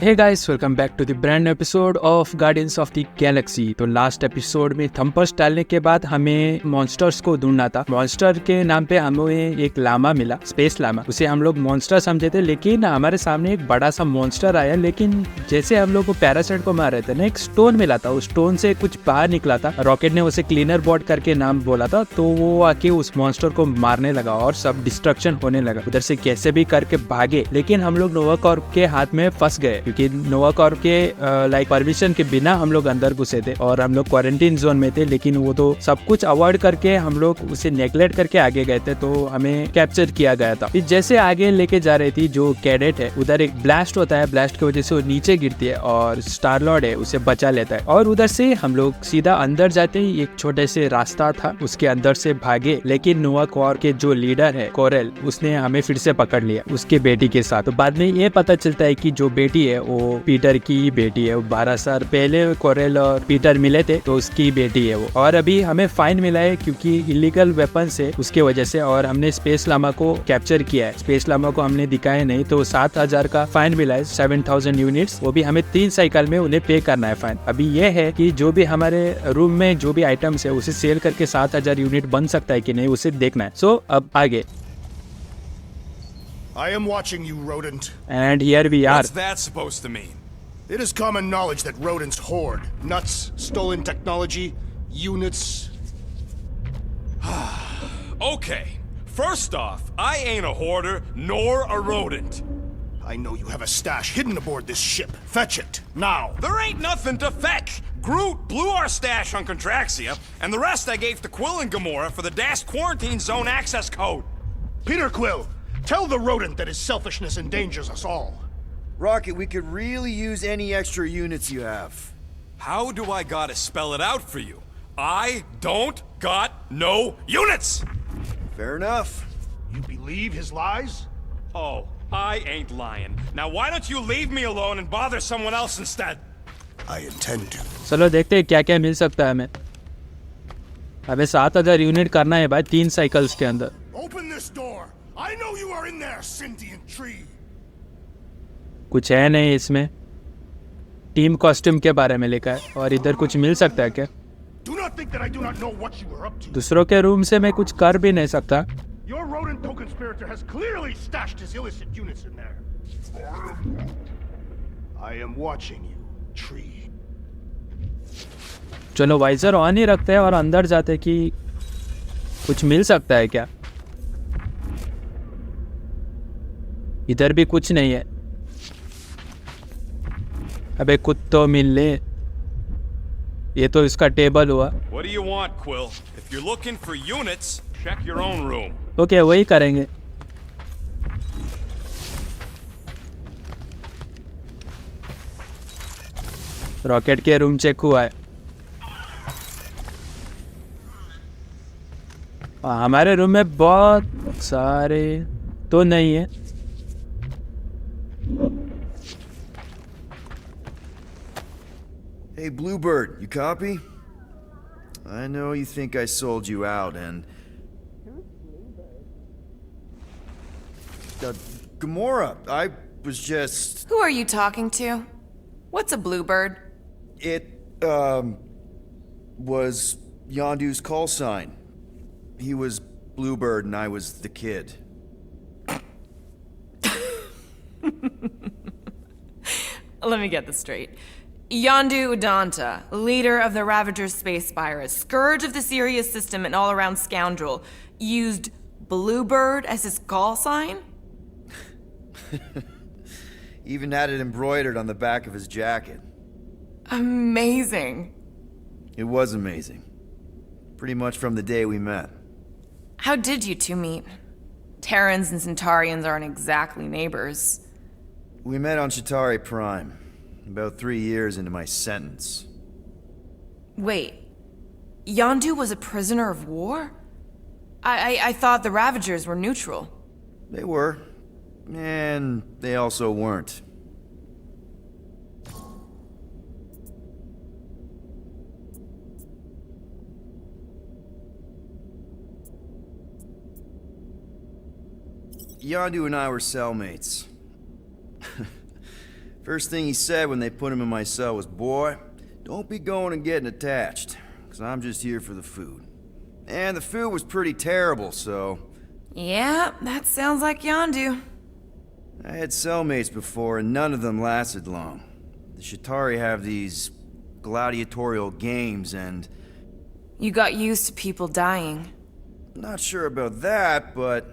Hey guys, welcome back to the brand new episode of Guardians of the Galaxy. तो last episode में thumpers डालने के बाद हमें मॉन्स्टर्स को ढूंढना था। मॉन्स्टर के नाम पे हमें एक लामा मिला, स्पेस लामा। उसे हम लोग मॉन्स्टर समझे थे, लेकिन हमारे सामने एक बड़ा सा मॉन्स्टर आया। लेकिन जैसे हम लोग को पैरासाइट को मार रहे थे ना, एक स्टोन मिला था। उस स्टोन से कुछ बाहर निकला था। रॉकेट ने उसे क्लीनर बोर्ड करके नाम बोला था, तो वो आके उस मॉन्स्टर को मारने लगा और सब डिस्ट्रक्शन होने लगा। उधर से कैसे भी करके भागे, लेकिन हम लोग नोवा कॉर्प के हाथ में फंस गए, क्योंकि नोवा कॉर्प के परमिशन के बिना हम लोग अंदर घुसे थे और हम लोग क्वारंटीन जोन में थे। लेकिन वो तो सब कुछ अवॉइड करके हम लोग उसे नेग्लेक्ट करके आगे गए थे, तो हमें कैप्चर किया गया था। फिर जैसे आगे लेके जा रही थी जो कैडेट है, उधर एक ब्लास्ट होता है। ब्लास्ट की वजह से वो नीचे गिरती है और स्टार लॉर्ड है उसे बचा लेता है। और उधर से हम लोग सीधा अंदर जाते ही एक छोटे से रास्ता था, उसके अंदर से भागे। लेकिन नोवा कॉर्प के जो लीडर है कोरेल, उसने हमें फिर से पकड़ लिया उसके बेटी के साथ। तो बाद में ये पता चलता है कि जो बेटी है वो पीटर की बेटी है। 12 साल पहले कोरेल और पीटर मिले थे, तो उसकी बेटी है वो। और अभी हमें फाइन मिला है क्योंकि इलीगल वेपन से उसके वजह से, और हमने स्पेस लामा को कैप्चर किया है। स्पेस लामा को हमने दिखाया नहीं, तो 7,000 का फाइन मिला है, 7,000 यूनिट्स। वो भी हमें 3 साइकिल में उन्हें पे करना है फाइन। अभी ये है कि जो भी हमारे रूम में जो भी आइटम्स है उसे सेल करके 7,000 यूनिट बन सकता है कि नहीं, उसे देखना है। सो अब आगे। I am watching you, rodent. And here we are. What's that supposed to mean? It is common knowledge that rodents hoard nuts, stolen technology, units. Okay, first off, I ain't a hoarder nor a rodent. I know you have a stash hidden aboard this ship. Fetch it, now. There ain't nothing to fetch. Groot blew our stash on Contraxia, and the rest I gave to Quill and Gamora for the DAS quarantine zone access code. Peter Quill, tell the rodent that his selfishness endangers us all. Rocket, we could really use any extra units you have. How do I gotta spell it out for you? I don't got no units! Fair enough. You believe his lies? Oh, I ain't lying. Now why don't you leave me alone and bother someone else instead? I intend to. चलो देखते हैं क्या क्या मिल सकता है हमें। हमें 7,000 unit करना है भाई 3 साइकिल्स के अंदर। Open this door. I know you are in there, sentient tree. कुछ है नहीं इसमें। टीम कॉस्ट्यूम के बारे में लिखा है। और इधर कुछ मिल सकता है क्या? Do not think that I do not know what you are up to. दूसरों के रूम से मैं कुछ कर भी नहीं सकता। Your rodent co-conspirator has clearly stashed his illicit units in there. I am watching you, tree. चलो वाइजर ऑन ही रखते हैं और अंदर जाते कि कुछ मिल सकता है क्या। इधर भी कुछ नहीं है। अबे कुत्तो मिल ले। ये तो इसका टेबल हुआ। What do you want, Quill? If you're looking for units, check your own room. Okay, वही करेंगे। रॉकेट के रूम चेक हुआ है। हमारे रूम में बहुत सारे तो नहीं है। Hey, Bluebird, you copy? I know you think I sold you out, and... Gamora, I was just... Who are you talking to? What's a bluebird? It, was Yondu's call sign. He was Bluebird and I was the kid. Let me get this straight. Yondu Udanta, leader of the Ravager's space virus, scourge of the Sirius system and all-around scoundrel, used Bluebird as his call sign? Even had it embroidered on the back of his jacket. Amazing. It was amazing. Pretty much from the day we met. How did you two meet? Terrans and Centaurians aren't exactly neighbors. We met on Chitauri Prime, about 3 years into my sentence. Wait, Yondu was a prisoner of war? I thought the Ravagers were neutral. They were, and they also weren't. Yondu and I were cellmates. First thing he said when they put him in my cell was, "Boy, don't be going and getting attached, because I'm just here for the food." And the food was pretty terrible, so... Yeah, that sounds like Yondu. I had cellmates before, and none of them lasted long. The Chitauri have these gladiatorial games, and... You got used to people dying. Not sure about that, but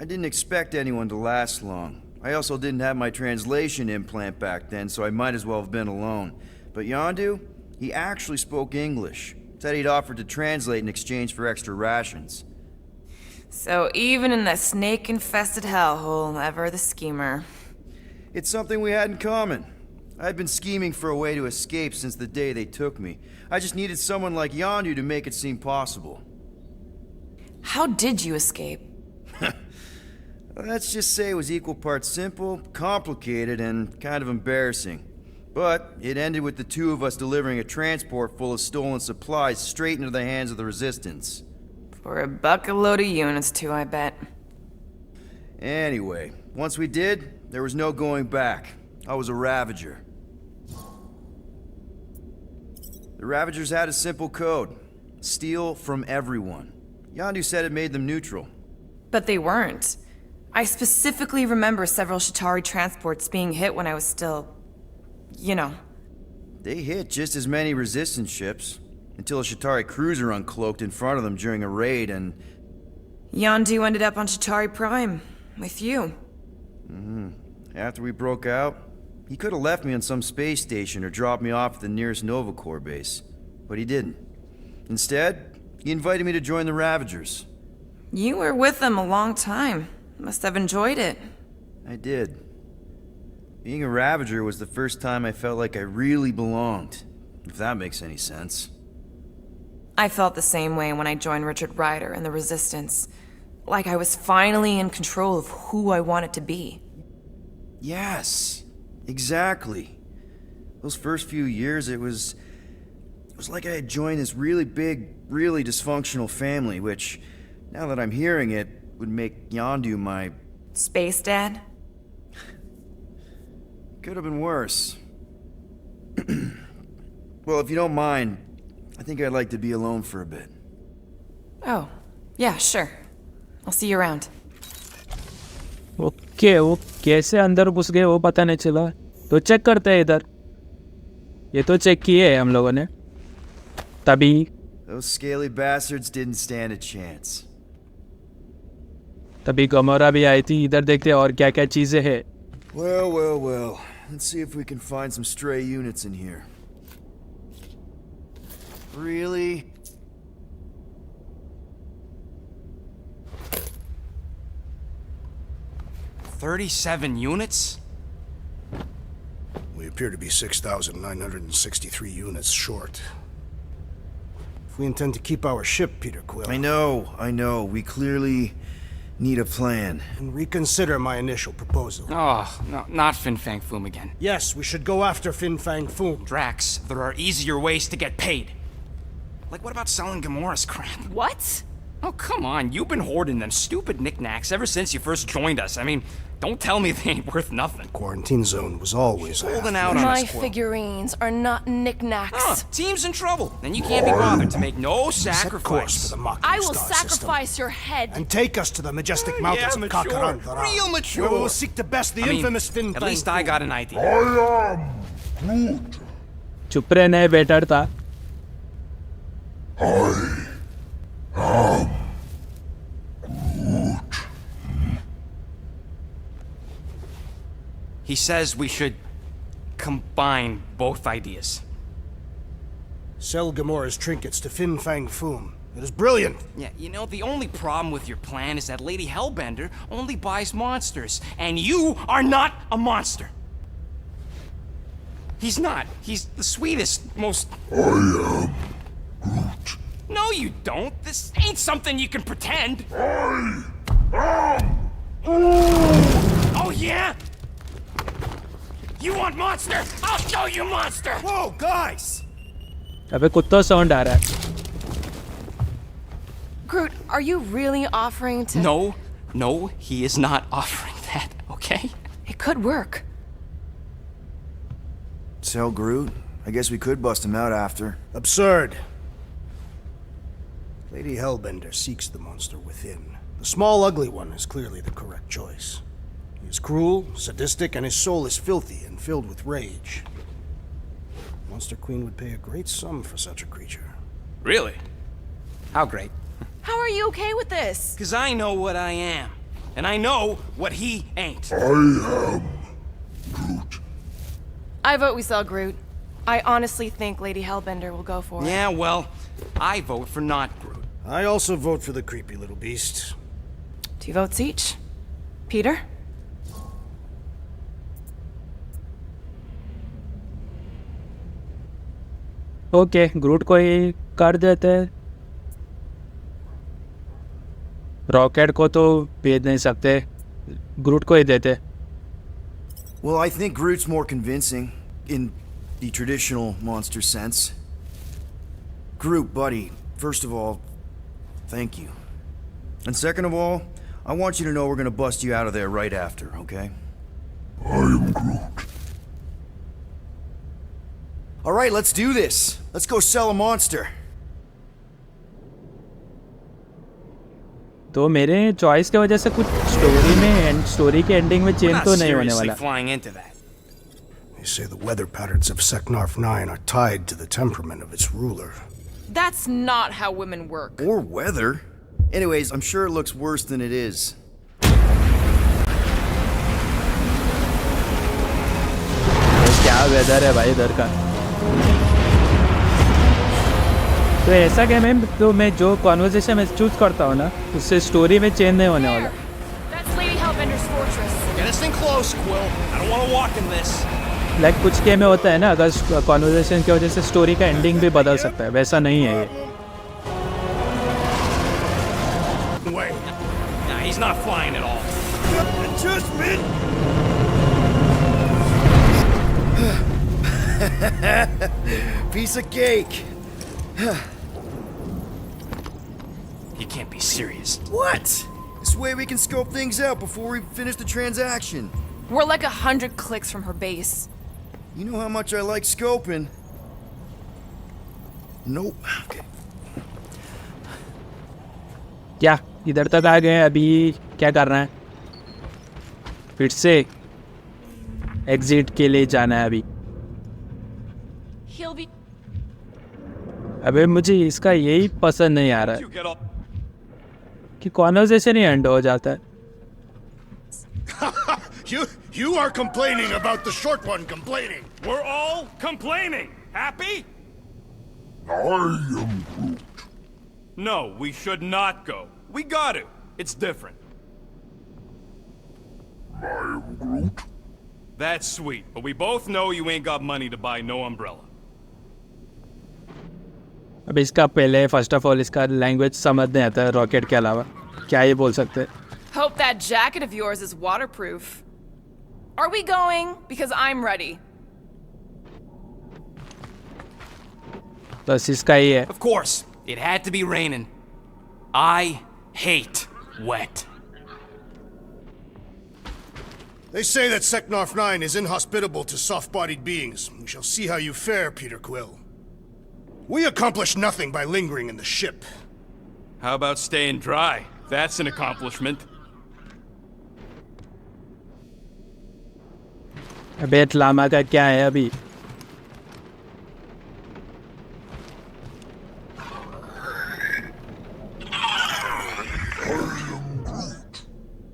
I didn't expect anyone to last long. I also didn't have my translation implant back then, so I might as well have been alone. But Yondu, he actually spoke English. Said he'd offered to translate in exchange for extra rations. So even in that snake-infested hellhole, ever the schemer. It's something we had in common. I'd been scheming for a way to escape since the day they took me. I just needed someone like Yondu to make it seem possible. How did you escape? Let's just say it was equal parts simple, complicated, and kind of embarrassing. But it ended with the two of us delivering a transport full of stolen supplies straight into the hands of the Resistance. For a bucket load of units, too, I bet. Anyway, once we did, there was no going back. I was a Ravager. The Ravagers had a simple code. Steal from everyone. Yondu said it made them neutral. But they weren't. I specifically remember several Chitauri transports being hit when I was still... you know. They hit just as many Resistance ships, until a Chitauri cruiser uncloaked in front of them during a raid and... Yondu ended up on Chitauri Prime, with you. After we broke out, he could have left me on some space station or dropped me off at the nearest Nova Corps base. But he didn't. Instead, he invited me to join the Ravagers. You were with them a long time. Must have enjoyed it. I did. Being a Ravager was the first time I felt like I really belonged, if that makes any sense. I felt the same way when I joined Richard Ryder and the Resistance. Like I was finally in control of who I wanted to be. Yes, exactly. Those first few years, it was like I had joined this really big, really dysfunctional family, which, now that I'm hearing it, would make Yondu my... Space Dad? Could have been worse. Well, if you don't mind, I think I'd like to be alone for a bit. Oh, yeah, sure. I'll see you around. Okay वो कैसे अंदर घुस गए वो पता नहीं चला. तो चेक करते हैं इधर. ये तो चेक किए हैं हम लोगों ने. तभी Those scaly bastards didn't stand a chance. तभी गमोरा भी आई थी. इधर देखते हैं और क्या क्या चीजें हैं. Well. Let's see if we can find some stray units in here. Really? $37 units? We appear to be 6,963 units short. If we intend to keep our ship, Peter Quill... I know. We clearly need a plan. And reconsider my initial proposal. Oh, no, not Fin Fang Foom again. Yes, we should go after Fin Fang Foom. Drax, there are easier ways to get paid. Like, what about selling Gamora's crap? What? Oh, come on. You've been hoarding them stupid knickknacks ever since you first joined us. I mean, don't tell me they ain't worth nothing. Quarantine zone was always Holding out on My us, Quill. figurines are not knickknacks. Team's in trouble. Then you can't be bothered to make no Set course sacrifice. for the Mocking I will Star sacrifice system. your head. And take us to the majestic mountains Yeah, of mature. Kakarandara. Real mature. Where we will seek to best the I mean, infamous Fin at Fang least I Foom. got an idea. चुप रहना better था. He says we should combine both ideas. Sell Gamora's trinkets to Fin Fang Foom. It is brilliant. Yeah, you know, the only problem with your plan is that Lady Hellbender only buys monsters, and you are not a monster. He's not. He's the sweetest, most... I am Groot. No, you don't. This ain't something you can pretend. I am Groot. Oh, yeah? You want monster? I'll show you monster! Whoa, guys! अबे कुत्ता sound आ रहा है. Groot, are you really offering to... No, he is not offering that, okay? It could work. Tell Groot? I guess we could bust him out after. Absurd. Lady Hellbender seeks the monster within. The small, ugly one is clearly the correct choice. He is cruel, sadistic, and his soul is filthy and filled with rage. Monster Queen would pay a great sum for such a creature. Really? How great? How are you okay with this? Because I know what I am. And I know what he ain't. I am Groot. I vote we sell Groot. I honestly think Lady Hellbender will go for it. Yeah, well, I vote for not Groot. I also vote for the creepy little beast. 2 votes each. Peter? Okay ग्रूट को ही कर देते हैं। Rocket को तो भेज नहीं सकते, ग्रूट को ही देते। Well, I think Groot's more convincing, in the traditional monster sense. Groot, buddy, first of all, thank you. And second of all, I want you to know we're gonna bust you out of there right after, okay? I am Groot. Alright, let's do this. Let's go sell a monster. तो मेरे choice की वजह से कुछ story के ending में We're change not तो नहीं होने seriously वाला। flying into that. They say the weather patterns of Seknarf 9 are tied to the temperament of its ruler. That's not how women work. Or weather. Anyways, I'm sure it looks worse than it is. क्या weather है भाई इधर का। तो ऐसा game है तो मैं जो कॉन्वर्सेशन में चूज करता हूँ ना उससे स्टोरी में चेंज नहीं होने वाला। That's Lady Hellbender's fortress. Get this thing close, Quill. I don't want to walk in this. Like कुछ गेम में होता है ना, अगर कॉन्वर्सेशन की वजह से स्टोरी का एंडिंग भी बदल सकता है, वैसा नहीं है ये। Wait. Nah, he's not flying at all. Adjustment! Piece of cake. He can't be serious. What? This way we can scope things out before we finish the transaction. We're like 100 clicks from her base. You know how much I like scoping. Nope. Okay. क्या इधर तक आ गए, अभी क्या करना है? फिर से एग्जिट के लिए जाना है अभी। He'll be... अबे मुझे इसका यही पसंद नहीं आ रहा है You get up. कि कॉन्वर्सेशन ही एंड हो जाता है। You are complaining about the short one complaining. We're all complaining. Happy? I am Groot. No, we should not go. We got to. It's different. I am Groot. That's sweet, but we both know you ain't got money to buy no umbrella. अब इसका पहले first of all इसका language समझ नहीं आता है rocket के अलावा, क्या ये बोल सकते हैं? Hope that jacket of yours is waterproof. Are we going? Because I'm ready. बस इसका ही है। Of course, it had to be raining. I hate wet. They say that Seknarf 9 is inhospitable to soft-bodied beings. We shall see how you fare, Peter Quill. We accomplish nothing by lingering in the ship. How about staying dry? That's an accomplishment. अबे लामा का क्या है अभी?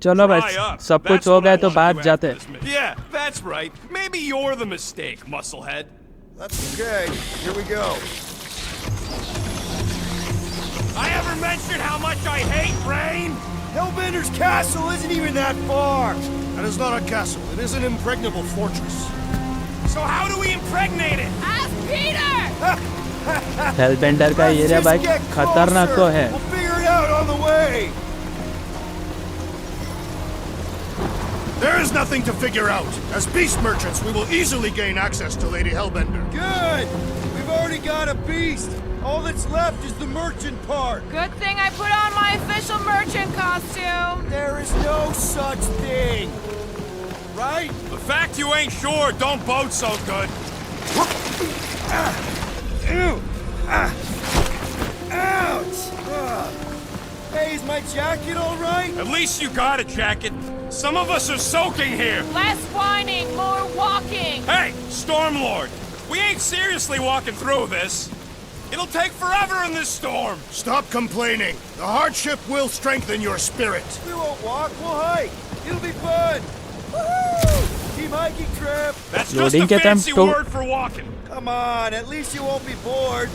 चलो बस सब कुछ हो गया तो बाहर जाते हैं। Yeah, that's right. Maybe you're the mistake, musclehead. That's okay. Here we go. I ever mentioned how much I hate rain? Hellbender's castle isn't even that far. That is not a castle. It is an impregnable fortress. So how do we impregnate it? Ask Peter! हेलबेंडर का Let's area just भाई get खतरनाक तो closer. है। We'll figure it out on the way. There is nothing to figure out. As beast merchants, we will easily gain access to Lady Hellbender. Good. We've already got a beast. All that's left is the merchant part. Good thing I put on my official merchant costume. There is no such thing. Right? The fact you ain't sure don't bode so good. Ouch! Hey, is my jacket all right? At least you got a jacket. Some of us are soaking here. Less whining, more walking. Hey, Stormlord, we ain't seriously walking through this. It'll take forever in this storm. Stop complaining. The hardship will strengthen your spirit. We won't walk, we'll hike. It'll be fun. Woohoo! Team hiking trip. That's Loading just a के time fancy तो- word for walking. Come on, at least you won't be bored.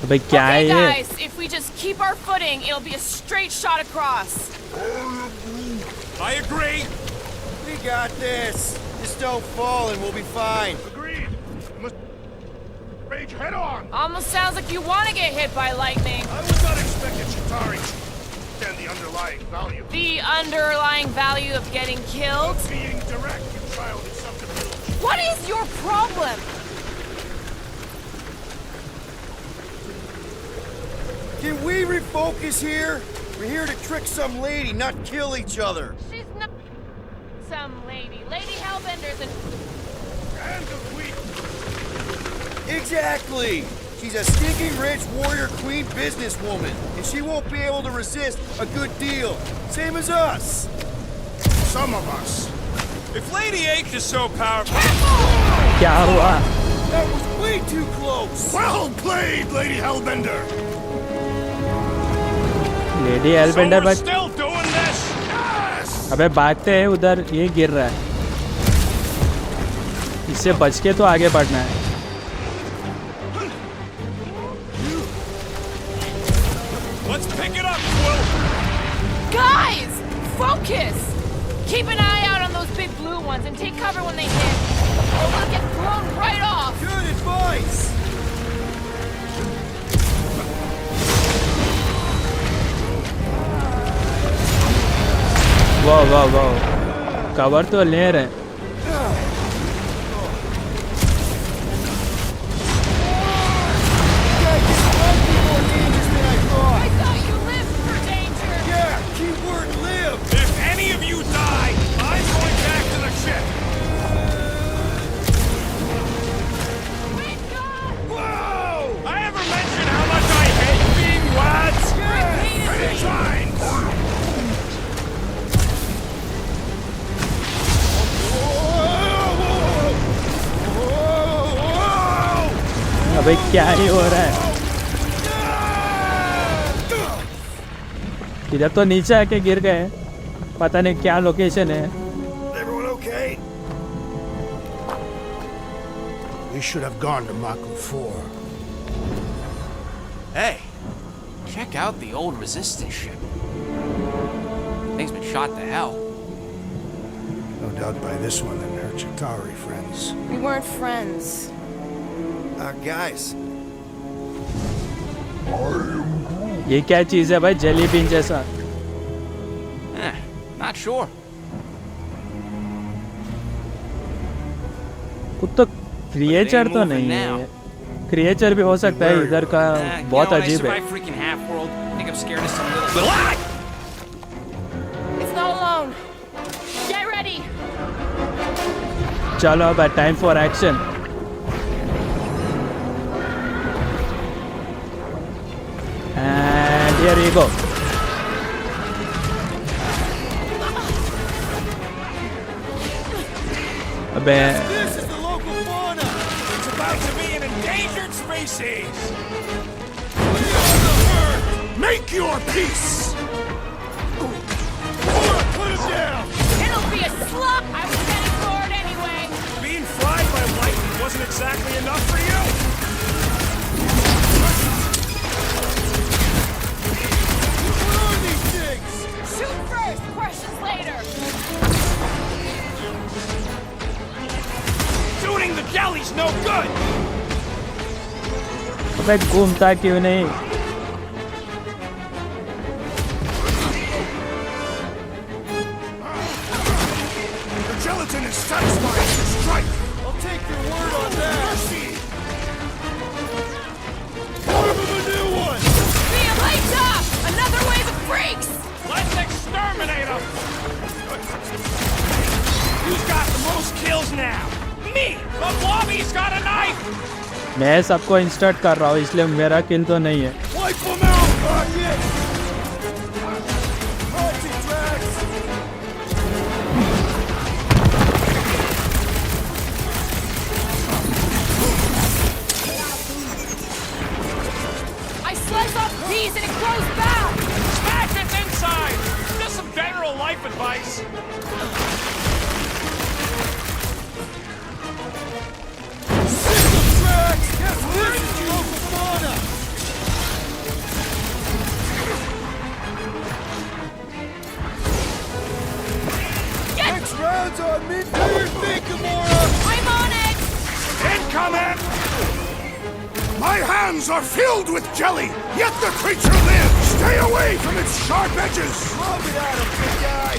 अबे क्या है Okay, ये? guys, if we just keep our footing, it'll be a straight shot across. I agree. We got this. Just don't fall and we'll be fine. Agreed. Must rage head on. Almost sounds like you want to get hit by lightning. I was not expecting Chitauri to understand the underlying value The underlying value of getting killed? of being direct in trial and subterfuge. What is your problem? Can we refocus here? We're here to trick some lady, not kill each other. She's not some lady. Lady Hellbender's and And the queen. Exactly! She's a stinking rich warrior queen businesswoman, and she won't be able to resist a good deal. Same as us. Some of us. If Lady H is so powerful, क्या हुआ? That was way too close! Well played, Lady Hellbender. Lady so हेलबेंडर we're बच still doing this. Yes! अबे भागते हैं उधर, ये गिर रहा है, इससे बच के तो आगे बढ़ना है. Let's pick it up, Quill. guys, focus! Keep an eye out on those big blue ones and take cover when they hit. Or we'll get thrown right off. Good advice! वाह वाह वाह, कवर तो ले रहे हैं. I thought you lived for danger. Yeah, keyword live! If any of you die, I'm going back to the ship. Thank God! Whoa! I ever mention how much I hate being lads? Repeatedly. Fine. अबे क्या ही हो रहा है? इधर तो नीचे आके गिर गए, पता नहीं क्या लोकेशन है. Everyone okay? We should have gone to Maku 4. Hey, check out the old resistance ship. Thing's been shot to hell. No doubt by this one and her Chitauri friends. We weren't friends. Guys, ये क्या चीज है भाई, jelly been जैसा? Not sure. कुछ तो creature तो नहीं है, क्रिएचर भी हो सकता है इधर का. बहुत अजीब है. I freaking half world. Think I'm scared of some little. It's not alone. Get ready. चलो अब time for action. And here we go. अबे this is the local fauna! It's about to be an endangered species. Make your peace! Put him down! It'll be a slug. I was heading for it anyway. Being fried by lightning wasn't exactly enough for you. What are these things? Shoot first, questions later. Shooting the jelly's no good. अबे घूमता क्यों नहीं? The gelatin is satisfying to strike! I'll take your word on that! Mercy! Give him a new one! Being lights up! Another wave of freaks! Let's exterminate them. Who's got the most kills now? Me! The lobby's got a knife! मैं सबको इंस्टर्ट कर रहा हूँ इसलिए मेरा किल तो नहीं है. Wipe them out, Rocket! Party tracks! I slice off these and it grows back! Smash it inside! Just some general life advice. Next round's on me. Do your thing, Gamora! I'm on it! Incoming! My hands are filled with jelly, yet the creature lives! Stay away from its sharp edges! Lob it at him, big guy!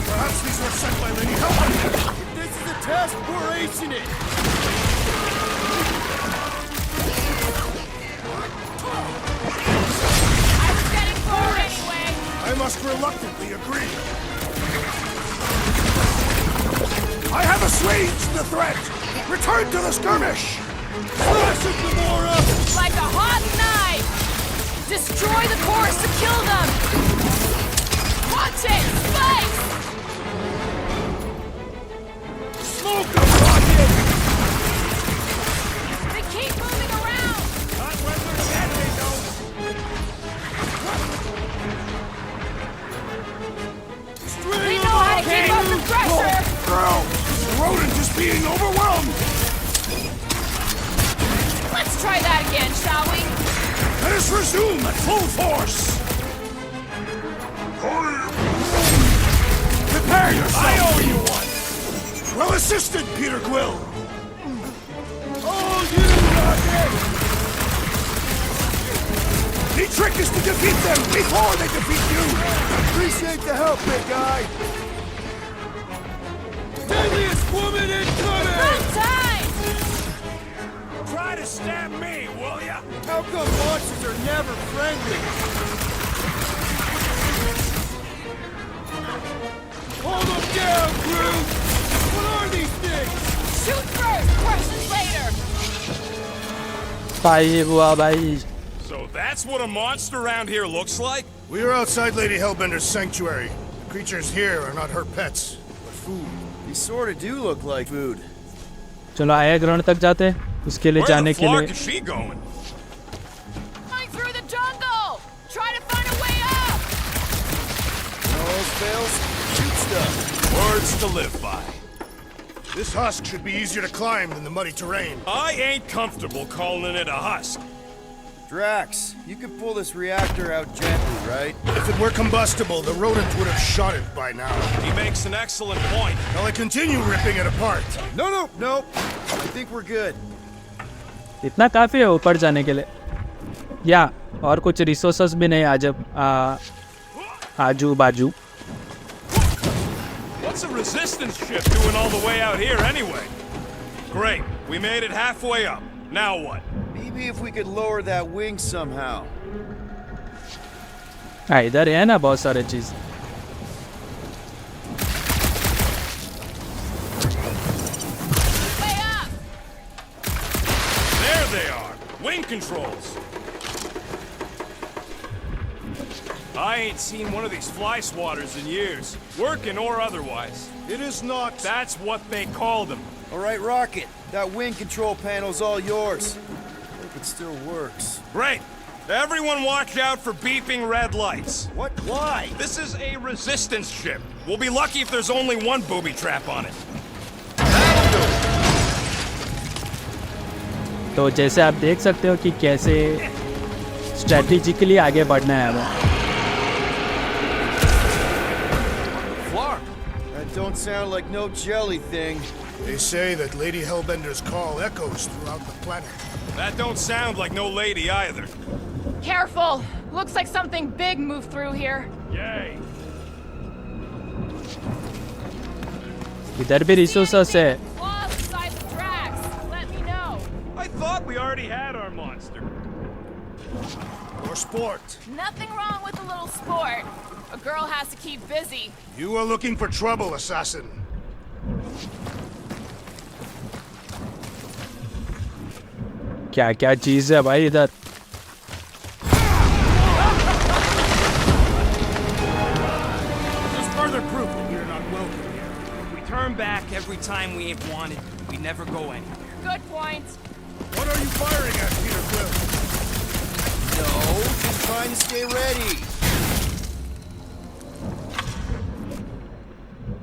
Perhaps these were sent by Lady Hellbender. If this is a test, we're acing it! I was getting forward anyway! I must reluctantly agree. I have assuaged the threat! Return to the skirmish! Slash it, Gamora! Like a hot knife! Destroy the course to kill them! Watch it! Spikes! Smoke them, Rocket! They keep moving around! Not when they're dead, they don't. They know how to keep up the pressure! Girl, the rodent is being overwhelmed! Let's try that again, shall we? Let us resume at full force! Prepare yourself! I owe you one! Well assisted, Peter Quill! Oh, you Rocket! The trick is to defeat them before they defeat you! Appreciate the help, big guy! Deadliest woman incoming! Good time! Try to stab me, will ya? How come monsters are never friendly? Hold them down, Groot! What are these things? Shoot first, questions later! भाई हुआ भाई. So that's what a monster around here looks like? We are outside Lady Hellbender's sanctuary. The creatures here are not her pets, but food. These sort of do look like food. चलो आया ground तक जाते हैं. उसके लिए Where जाने the के fuck लिए is she going? Going through the jungle! Try to find a way up! No fails, shoot stuff. Words to live by. This husk should be easier to climb than the muddy terrain. I ain't comfortable calling it a husk. Drax, you can pull this reactor out gently, right? If it were combustible, the rodent would have shot it by now. He makes an excellent point. Shall I continue ripping it apart? No. I think we're good. इतना काफ़ी है ऊपर जाने के लिए. या और कुछ रिसोर्सेस भी नहीं आजू बाजू. What's a resistance ship doing all the way out here anyway? Great, we made it halfway up. Now what? Maybe if we could lower that wing somehow. हाँ इधर है ना बहुत सारे चीज़. Way up! There they are. Wing controls. I ain't seen one of these fly swatters in years. Working or otherwise. It is not. That's what they call them. All right, Rocket. That wing control panel's all yours. Hope it still works. Great. Everyone watch out for beeping red lights. What? Why? This is a resistance ship. We'll be lucky if there's only one booby trap on it. तो जैसे आप देख सकते हो कि कैसे strategically आगे बढ़ना है हमें. That don't sound like no jelly thing. They say that Lady Hellbender's call echoes throughout the planet. That don't sound like no lady either. Careful! Looks like something big moved through here. Yay. इधर भी resources है. Claws the size of Drax. Let me know. I thought we already had our monster. For sport. Nothing wrong with a little sport. A girl has to keep busy. You are looking for trouble, assassin. क्या क्या चीज है भाई इधर? Just further proof that we are not welcome here. We turn back every time we ain't wanted. We never go anywhere. Good point. What are you firing at, Peter Quill? No, just trying to stay ready.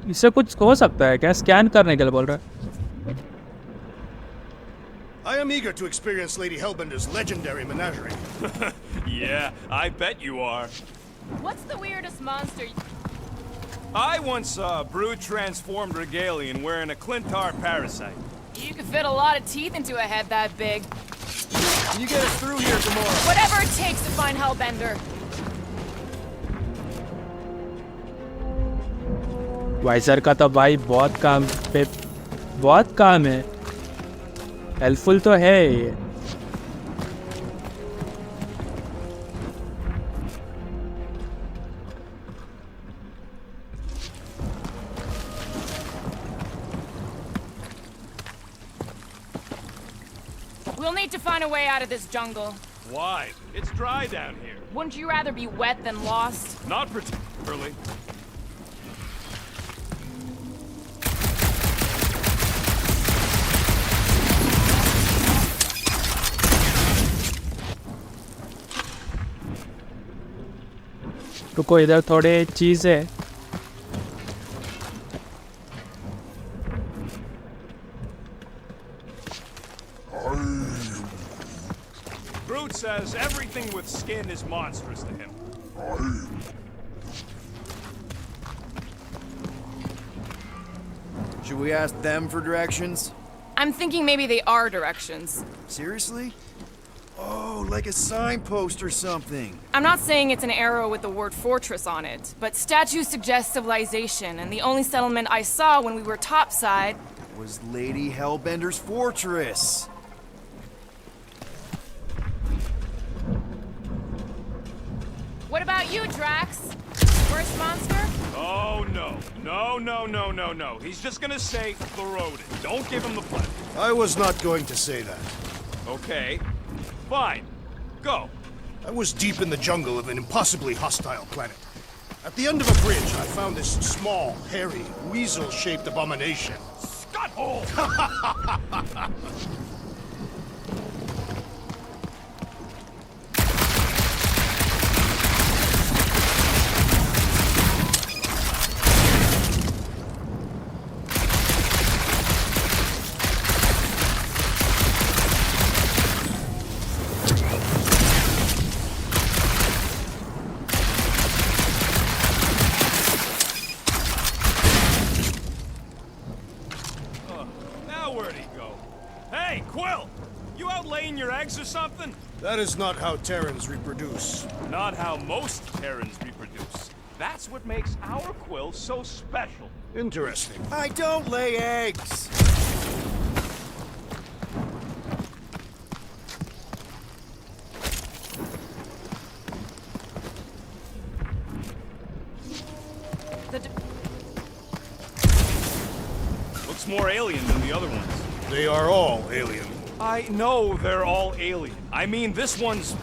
इससे कुछ हो सकता है क्या? Scan करने के लिए बोल रहा है। I am eager to experience Lady Hellbender's legendary menagerie. Yeah, I bet you are. What's the weirdest monster? I once saw a Brood transformed Regalian wearing a Clintar parasite. You could fit a lot of teeth into a head that big. Can you get us through here tomorrow? Whatever it takes to find Hellbender. Visor का तो भाई बहुत काम है। Helpful तो है ये। We'll need to find a way out of this jungle. Why? It's dry down here. Wouldn't you rather be wet than lost? Not particularly. रुको, इधर थोड़े चीज है। Groot says everything with skin is monstrous to him. Should we ask them for directions? I'm thinking maybe they are directions. Seriously? Oh, like a signpost or something. I'm not saying it's an arrow with the word fortress on it, but statues suggest civilization, and the only settlement I saw when we were topside Was Lady Hellbender's fortress. What about you, Drax? Worst monster? Oh, no. No. He's just gonna say Thoroded. Don't give him the pleasure. I was not going to say that. Okay. Fine. Go. I was deep in the jungle of an impossibly hostile planet. At the end of a bridge, I found this small, hairy, weasel-shaped abomination. Scutthole! Now where'd he go? Hey, Quill! You out laying your eggs or something? That is not how Terrans reproduce. Not how most Terrans reproduce. That's what makes our Quill so special. Interesting. I don't lay eggs. Looks more alien than the other ones. They are all alien. I know they're all alien. I mean, this one's,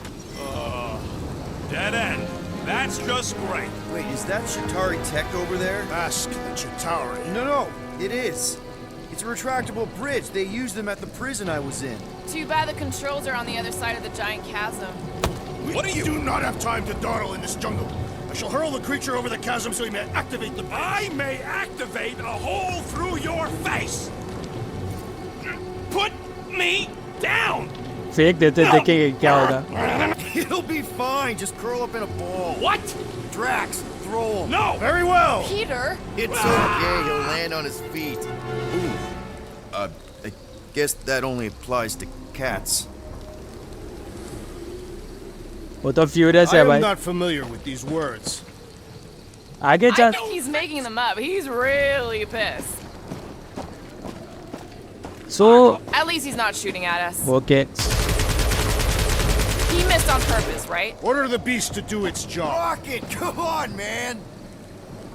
dead end. That's just great. Wait, is that Chitauri tech over there? Ask the Chitauri. No, it is. It's a retractable bridge. They used them at the prison I was in. Too bad the controls are on the other side of the giant chasm. We do not have time to dawdle in this jungle. I shall hurl the creature over the chasm so he may activate the bridge. I may activate a hole through your face. Put me down. फेंक देते, देखेंगे क्या होगा। He'll be fine. Just curl up in a ball. What? Drax, throw him. No. Very well. Peter? It's okay. He'll land on his feet. Ooh. I guess that only applies to cats. वो तो furious I है am भाई। not familiar with these words. आगे I जा। think he's making them up. He's really pissed. So At least he's not shooting at us. okay. He this on purpose, right? Order the beast to do its job. Rocket, come on, man.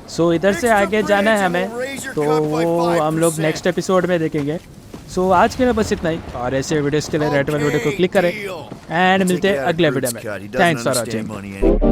सो इधर से आगे जाना है हमें, तो वो हम लोग नेक्स्ट एपिसोड में देखेंगे। सो आज के लिए बस इतना ही, और ऐसे वीडियोस के लिए रेड वाले वीडियो को क्लिक करें एंड मिलते हैं अगले वीडियो में। Thanks for watching.